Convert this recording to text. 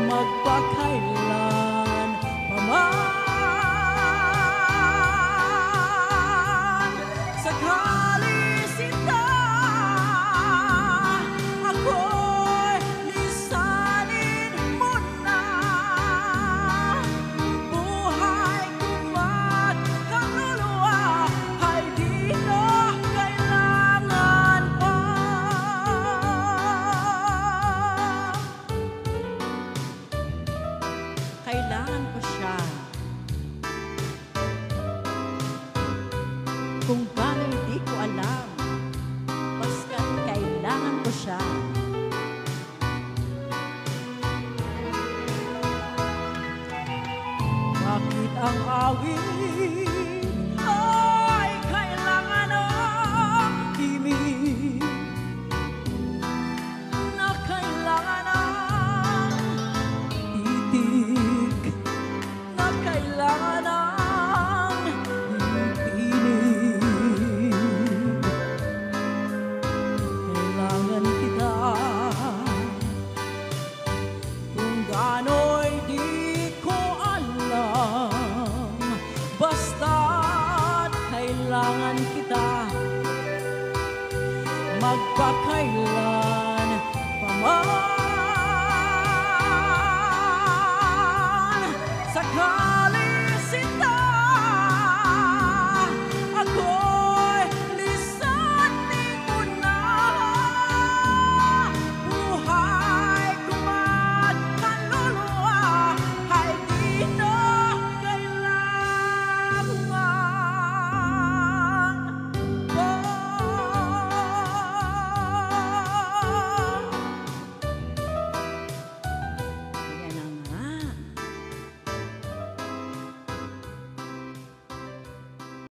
magpakailan paman. Sakali sinta ako'y lisanin mo na. Buhay kumat kaluluwa ay di na kailangan pa. Kailangan ko siya. Kung paano hindi ko alam, basta't kailangan ko siya. Bakit ang awit ay kailangan ng himig, na kailangan ng titig, na kailangan ng tinig. Kailangan kita kung gaano'y di ko alam, basta't kailangan kita magpakailan